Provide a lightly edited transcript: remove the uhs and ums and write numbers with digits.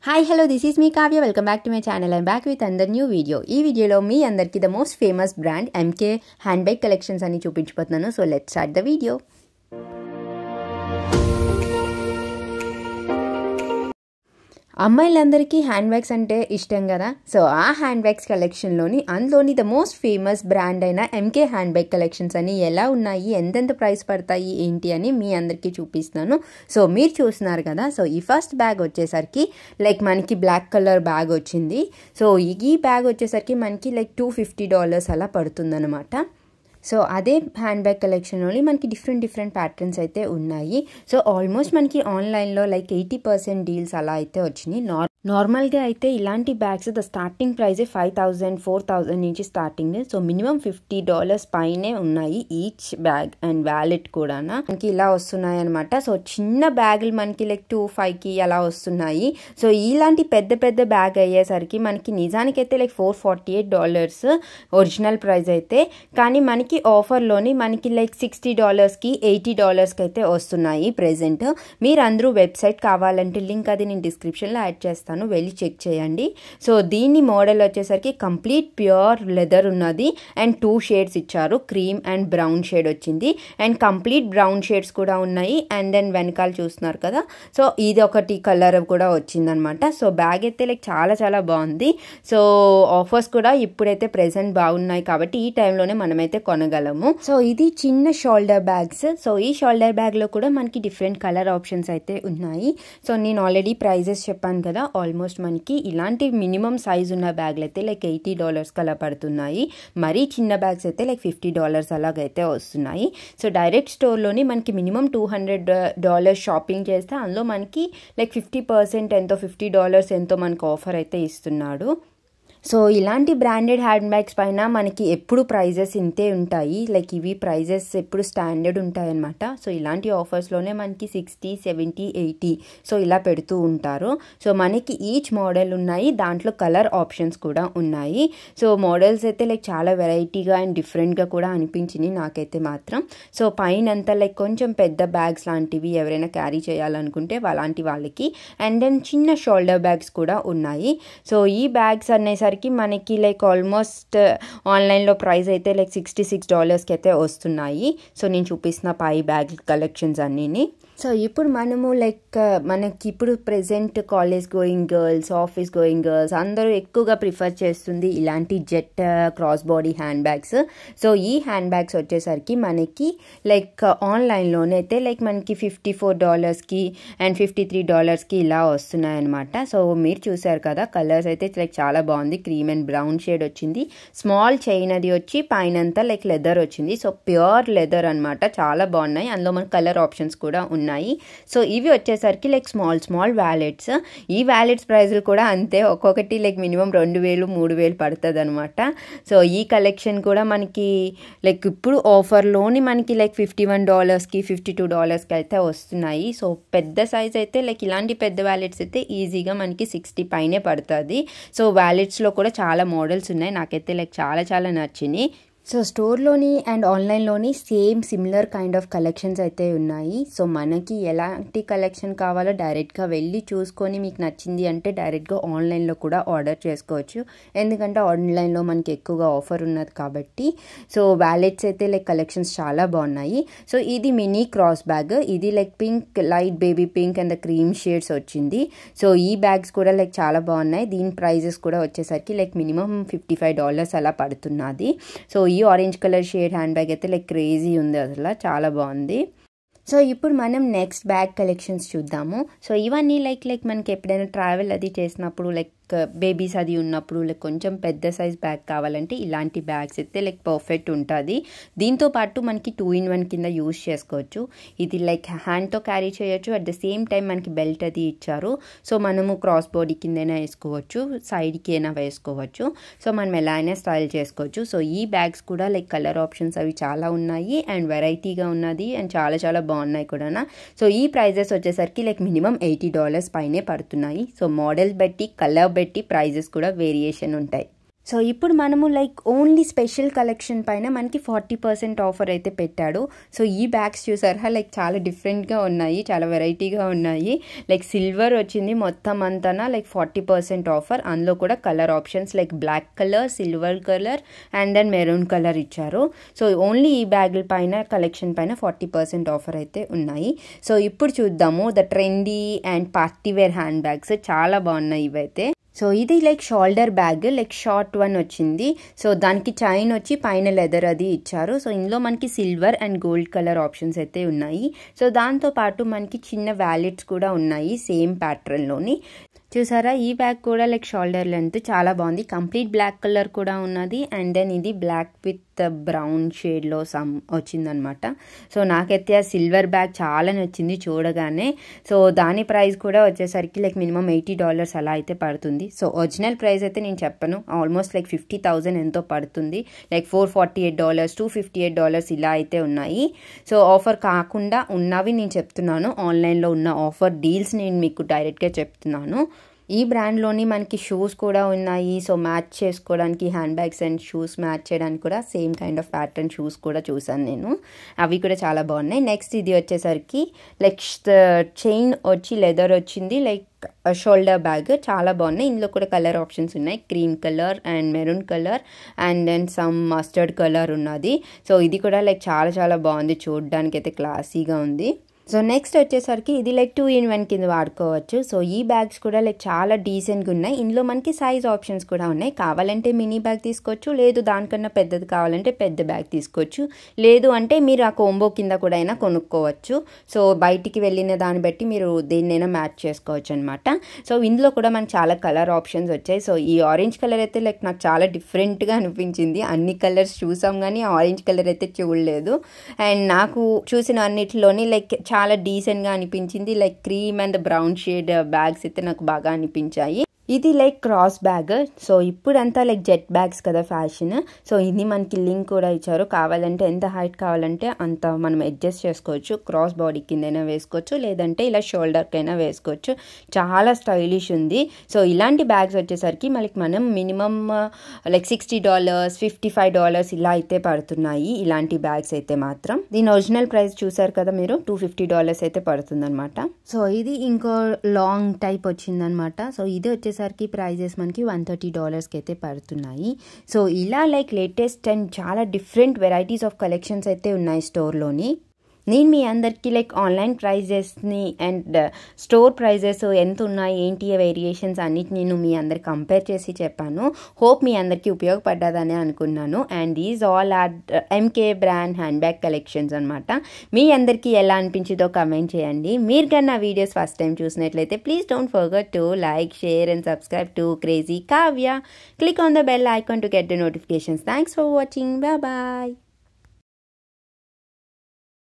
Hi, hello, this is me Kavya. Welcome back to my channel. I'm back with another new video. ఈ వీడియోలో మీ అందరికి the most famous brand MK handbag collections అని చూపించబోతున్నాను. So let's start the video. అమ్మాయిలందరికీ hand bags అంటే ఇష్టం కదా. So ఆ హ్యాండ్ బ్యాగ్స్ కలెక్షన్లోని అందులోని ద మోస్ట్ ఫేమస్ బ్రాండ్ అయిన ఎంకే హ్యాండ్ బ్యాగ్ కలెక్షన్స్ అని ఎలా ఉన్నాయి, ఎంతెంత ప్రైస్ పడతాయి ఏంటి అని మీ అందరికీ చూపిస్తున్నాను. సో మీరు చూస్తున్నారు కదా. సో ఈ ఫస్ట్ బ్యాగ్ వచ్చేసరికి మనకి బ్లాక్ కలర్ బ్యాగ్ వచ్చింది. సో ఈ బ్యాగ్ వచ్చేసరికి మనకి $250 అలా పడుతుందన్నమాట. సో అదే హ్యాండ్ బ్యాగ్ కలెక్షన్లోని మనకి డిఫరెంట్ ప్యాటర్న్స్ అయితే ఉన్నాయి. సో ఆల్మోస్ట్ మనకి ఆన్లైన్లో 80% డీల్స్ అలా అయితే వచ్చినాయి. నార్మల్గా అయితే ఇలాంటి బ్యాగ్స్ ద స్టార్టింగ్ ప్రైజే $5,000 $4,000 నుంచి స్టార్టింగ్. సో మినిమం $50 పైనే ఉన్నాయి ఈచ్ బ్యాగ్ అండ్ వ్యాలెట్ కూడా మనకి ఇలా వస్తున్నాయి అనమాట. సో చిన్న బ్యాగులు మనకి $2,500కి అలా వస్తున్నాయి. సో ఇలాంటి పెద్ద బ్యాగ్ అయ్యేసరికి మనకి నిజానికైతే $448 ఒరిజినల్ ప్రైస్ అయితే, కానీ మనకి ఆఫర్లోని మనకి $60కి $80కి అయితే వస్తున్నాయి ప్రెజెంట్. మీరు అందరూ వెబ్సైట్ కావాలంటే లింక్ అది నేను డిస్క్రిప్షన్లో యాడ్ చేస్తాను, వెళ్ళి చెక్ చేయండి. సో దీని మోడల్ వచ్చేసరికి కంప్లీట్ ప్యూర్ లెదర్ ఉన్నది అండ్ 2 షేడ్స్ ఇచ్చారు. క్రీమ్ అండ్ బ్రౌన్ షేడ్ వచ్చింది అండ్ కంప్లీట్ బ్రౌన్ షేడ్స్ కూడా ఉన్నాయి. అండ్ దెన్ వెనకాల చూస్తున్నారు కదా. సో ఇది ఒకటి కలర్ కూడా వచ్చిందనమాట. సో బ్యాగ్ అయితే చాలా బాగుంది. సో ఆఫర్స్ కూడా ఇప్పుడైతే ప్రెసెంట్ బాగున్నాయి కాబట్టి ఈ టైంలోనే మనమైతే కొనగలము. సో ఇది చిన్న షోల్డర్ బ్యాగ్స్. సో ఈ షోల్డర్ బ్యాగ్లో కూడా మనకి డిఫరెంట్ కలర్ ఆప్షన్స్ అయితే ఉన్నాయి. సో నేను ఆల్రెడీ ప్రైజెస్ చెప్పాను కదా. ఆల్మోస్ట్ మనకి ఇలాంటి మినిమం సైజ్ ఉన్న బ్యాగ్లు అయితే $80 అలా పడుతున్నాయి. మరీ చిన్న బ్యాగ్స్ అయితే $50 అలాగైతే వస్తున్నాయి. సో డైరెక్ట్ స్టోర్లోని మనకి మినిమం $200 షాపింగ్ చేస్తే అందులో మనకి 50% ఎంతో $50 ఎంతో మనకు ఆఫర్ అయితే ఇస్తున్నాడు. సో ఇలాంటి బ్రాండెడ్ హ్యాండ్ బ్యాగ్స్ పైన మనకి ఎప్పుడు ప్రైజెస్ ఇంతే ఉంటాయి. ఇవి ప్రైజెస్ ఎప్పుడు స్టాండర్డ్ ఉంటాయి అన్నమాట. సో ఇలాంటి ఆఫర్స్లోనే మనకి 60, 70, 80 సో ఇలా పెడుతూ ఉంటారు. సో మనకి ఈచ్ మోడల్ ఉన్నాయి, దాంట్లో కలర్ ఆప్షన్స్ కూడా ఉన్నాయి. సో మోడల్స్ అయితే చాలా వెరైటీగా అండ్ డిఫరెంట్గా కూడా అనిపించింది నాకైతే మాత్రం. సో పైన అంతా కొంచెం పెద్ద బ్యాగ్స్ లాంటివి ఎవరైనా క్యారీ చేయాలనుకుంటే అలాంటి వాళ్ళకి, అండ్ దెన్ చిన్న షోల్డర్ బ్యాగ్స్ కూడా ఉన్నాయి. సో ఈ బ్యాగ్స్ అనేసరికి మనకి ఆల్మోస్ట్ ఆన్లైన్లో ప్రైస్ అయితే $66కి అయితే వస్తున్నాయి. సో నేను చూపిస్తున్న పై బ్యాగ్ కలెక్షన్స్ అన్నీ. సో ఇప్పుడు మనము మనకి ఇప్పుడు present college going girls, office going girls అందరూ ఎక్కువగా ప్రిఫర్ చేస్తుంది ఇలాంటి jet cross body hand bags. So ఈ హ్యాండ్ బ్యాగ్స్ వచ్చేసరికి మనకి ఆన్లైన్లోనే అయితే మనకి $54కి అండ్ $53కి ఇలా వస్తున్నాయి అనమాట. సో మీరు చూసారు కదా, కలర్స్ అయితే చాలా బాగుంది. క్రీమ్ అండ్ బ్రౌన్ షేడ్ వచ్చింది. స్మాల్ చైన్ అది వచ్చి పైన అంతా లెదర్ వచ్చింది. సో ప్యూర్ లెదర్ అనమాట, చాలా బాగున్నాయి. అందులో మనకి కలర్ ఆప్షన్స్ కూడా ఉన్నాయి. సో ఇవి వచ్చేసరికి స్మాల్ వ్యాలెట్స్. ఈ వ్యాలెట్స్ ప్రైజులు కూడా అంతే, ఒక్కొక్కటి మినిమం $2,000 $3,000 పడుతుంది అనమాట. సో ఈ కలెక్షన్ కూడా మనకి ఇప్పుడు ఆఫర్లోని మనకి $51కి $52కి అయితే వస్తున్నాయి. సో పెద్ద సైజ్ అయితే ఇలాంటి పెద్ద వ్యాలెట్స్ అయితే ఈజీగా మనకి 60 పైనే పడుతుంది. సో వ్యాలెట్స్లో కూడా చాలా మోడల్స్ ఉన్నాయి, నాకైతే చాలా నచ్చినాయి. సో స్టోర్లోని అండ్ ఆన్లైన్లోని సిమిలర్ కైండ్ ఆఫ్ కలెక్షన్స్ అయితే ఉన్నాయి. సో మనకి ఎలాంటి కలెక్షన్ కావాలో డైరెక్ట్గా వెళ్ళి చూసుకొని మీకు నచ్చింది అంటే డైరెక్ట్గా ఆన్లైన్లో కూడా ఆర్డర్ చేసుకోవచ్చు. ఎందుకంటే ఆన్లైన్లో మనకి ఎక్కువగా ఆఫర్ ఉన్నది కాబట్టి. సో వ్యాలెట్స్ అయితే కలెక్షన్స్ చాలా బాగున్నాయి. సో ఇది మినీ క్రాస్ బ్యాగ్. ఇది pink, light baby pink and the cream shades వచ్చింది. సో ఈ బ్యాగ్స్ కూడా చాలా బాగున్నాయి. దీని ప్రైజెస్ కూడా వచ్చేసరికి మినిమం $55 అలా పడుతున్నది. సో ఈ orange colour shade hand bag అయితే క్రేజీ ఉంది, అసలు చాలా బాగుంది. సో ఇప్పుడు మనం నెక్స్ట్ బ్యాగ్ కలెక్షన్స్ చూద్దాము. సో ఇవన్నీ మనకి ఎప్పుడైనా ట్రావెల్ అది చేసినప్పుడు బేబీస్ అది ఉన్నప్పుడు కొంచెం పెద్ద సైజ్ బ్యాగ్ కావాలంటే ఇలాంటి బ్యాగ్స్ అయితే పర్ఫెక్ట్ ఉంటుంది. దీంతో పాటు మనకి 2-in-1 కింద యూజ్ చేసుకోవచ్చు. ఇది హ్యాండ్తో క్యారీ చేయొచ్చు, అట్ ద సేమ్ టైం మనకి బెల్ట్ అది ఇచ్చారు. సో మనము క్రాస్ బాడీ కిందైనా వేసుకోవచ్చు, సైడ్కి అయినా వేసుకోవచ్చు. సో మనం ఎలా అయినా స్టైల్ చేసుకోవచ్చు. సో ఈ బ్యాగ్స్ కూడా కలర్ ఆప్షన్స్ అవి చాలా ఉన్నాయి అండ్ వెరైటీగా ఉన్నది అండ్ చాలా బాగున్నాయి కూడా. సో ఈ ప్రైజెస్ వచ్చేసరికి మినిమం $80 పైనే పడుతున్నాయి. సో మోడల్ బట్టి, కలర్ బట్టి ప్రైజెస్ కూడా వేరియేషన్ ఉంటాయి. సో ఇప్పుడు మనము లైక్ ఓన్లీ స్పెషల్ కలెక్షన్ పైన మనకి 40% ఆఫర్ అయితే పెట్టాడు. సో ఈ బ్యాగ్స్ చూసారా, లైక్ చాలా డిఫరెంట్గా ఉన్నాయి, చాలా వెరైటీగా ఉన్నాయి. లైక్ సిల్వర్ వచ్చింది మొత్తం అంతా, లైక్ 40% ఆఫర్. అందులో కూడా colour options like black colour, silver colour and then maroon colour ఇచ్చారు. సో ఓన్లీ ఈ బ్యాగుల పైన కలెక్షన్ పైన 40% ఆఫర్ అయితే ఉన్నాయి. సో ఇప్పుడు చూద్దాము the trendy and party wear hand bags. చాలా బాగున్నాయి ఇవైతే. సో ఇది like shoulder bag, like short one వచ్చింది. సో దానికి చైన్ వచ్చి పైన లెదర్ అది ఇచ్చారు. సో ఇందులో మనకి silver and gold colour options అయితే ఉన్నాయి. సో దాంతోపాటు మనకి చిన్న వ్యాలెట్స్ కూడా ఉన్నాయి సేమ్ ప్యాటర్న్లోని. చూసారా, ఈ బ్యాగ్ కూడా లైక్ షోల్డర్ లెంత్ చాలా బాగుంది. కంప్లీట్ బ్లాక్ కలర్ కూడా ఉన్నది అండ్ దెన్ ఇది బ్లాక్ విత్ బ్రౌన్ షేడ్లో సమ్ వచ్చిందనమాట. సో నాకైతే ఆ సిల్వర్ బ్యాగ్ చాలా నచ్చింది చూడగానే. సో దాని ప్రైస్ కూడా వచ్చేసరికి లైక్ మినిమం $80 అలా అయితే పడుతుంది. సో ఒరిజినల్ ప్రైస్ అయితే నేను చెప్పను, ఆల్మోస్ట్ లైక్ 50,000 ఎంతో పడుతుంది. లైక్ $448, $258 ఇలా అయితే ఉన్నాయి. సో ఆఫర్ కాకుండా ఉన్నవి నేను చెప్తున్నాను, ఆన్లైన్లో ఉన్న ఆఫర్ డీల్స్ నేను మీకు డైరెక్ట్గా చెప్తున్నాను. ఈ బ్రాండ్లోని మనకి షూస్ కూడా ఉన్నాయి. సో మ్యాచ్ చేసుకోవడానికి hand bags and shoes match చేయడానికి కూడా same kind of pattern shoes కూడా చూసాను నేను, అవి కూడా చాలా బాగున్నాయి. నెక్స్ట్ ఇది వచ్చేసరికి లైక్ చైన్ వచ్చి లెదర్ వచ్చింది, లైక్ షోల్డర్ బ్యాగ్ చాలా బాగున్నాయి. ఇందులో కూడా కలర్ ఆప్షన్స్ ఉన్నాయి, cream colour and maroon colour and then some mustard colour ఉన్నది. సో ఇది కూడా లైక్ చాలా చాలా బాగుంది, చూడడానికి అయితే క్లాసీగా ఉంది. సో నెక్స్ట్ వచ్చేసరికి ఇది లైక్ 2-in-1 కింద వాడుకోవచ్చు. సో ఈ బ్యాగ్స్ కూడా లైక్ చాలా డీసెంట్గా ఉన్నాయి. ఇందులో మనకి సైజ్ ఆప్షన్స్ కూడా ఉన్నాయి. కావాలంటే మినీ బ్యాగ్ తీసుకోవచ్చు, లేదు దానికన్నా పెద్దది కావాలంటే పెద్ద బ్యాగ్ తీసుకోవచ్చు, లేదు అంటే మీరు ఆ కోంబో కింద కూడా అయినా కొనుక్కోవచ్చు. సో బయటికి వెళ్ళిన దాన్ని బట్టి మీరు దేన్నైనా మ్యాచ్ చేసుకోవచ్చు అనమాట. సో ఇందులో కూడా మనకి చాలా కలర్ ఆప్షన్స్ వచ్చాయి. సో ఈ ఆరెంజ్ కలర్ అయితే లైక్ నాకు చాలా డిఫరెంట్గా అనిపించింది. అన్ని కలర్స్ చూసాం కానీ ఆరెంజ్ కలర్ అయితే చూడలేదు. అండ్ నాకు చూసిన అన్నిటిలోని లైక్ చాలా డీసెంట్గా అనిపించింది. Like cream and brown shade bags అయితే నాకు బాగా అనిపించాయి. ఇది లైక్ క్రాస్ బ్యాగ్. సో ఇప్పుడంతా లైక్ జెట్ బ్యాగ్స్ కదా ఫ్యాషన్. సో ఇది మనకి లింక్ కూడా ఇచ్చారు, కావాలంటే ఎంత హైట్ కావాలంటే అంత మనం అడ్జస్ట్ చేసుకోవచ్చు. క్రాస్ బాడీ కిందైనా వేసుకోవచ్చు, లేదంటే ఇలా షోల్డర్కైనా వేసుకోవచ్చు. చాలా స్టైలిష్ ఉంది. సో ఇలాంటి బ్యాగ్స్ వచ్చేసరికి మనకి మనం మినిమం లైక్ $60, $55 ఇలా అయితే పడుతున్నాయి ఇలాంటి బ్యాగ్స్ అయితే మాత్రం. దీని ఒరిజినల్ ప్రైస్ చూసారు కదా మీరు, $250 అయితే పడుతుంది అనమాట. సో ఇది ఇంకో లాంగ్ టైప్ వచ్చిందనమాట. సో ఇది వచ్చేసరికి ప్రైజెస్ మనకి $130 అయితే పడుతున్నాయి. సో ఇలా లైక్ లేటెస్ట్ అండ్ చాలా డిఫరెంట్ వెరైటీస్ ఆఫ్ కలెక్షన్స్ అయితే ఉన్నాయి స్టోర్లోని. నేను మీ అందరికీ లైక్ ఆన్లైన్ ప్రైజెస్ని అండ్ స్టోర్ ప్రైజెస్ ఎంత ఉన్నాయి ఏంటి వేరియేషన్స్ అన్నిటి నేను మీ అందరికి కంపేర్ చేసి చెప్పాను. హోప్ మీ అందరికీ ఉపయోగపడ్డదని అనుకున్నాను. And these all are MK brand hand bag collections అనమాట. మీ అందరికీ ఎలా అనిపించిందో కమెంట్ చేయండి. మీరు కన్నా వీడియోస్ ఫస్ట్ టైం చూసినట్లయితే please don't forget to like, share and subscribe to crazy Kavya. Click on the bell icon to get the notifications. Thanks for watching. Bye bye.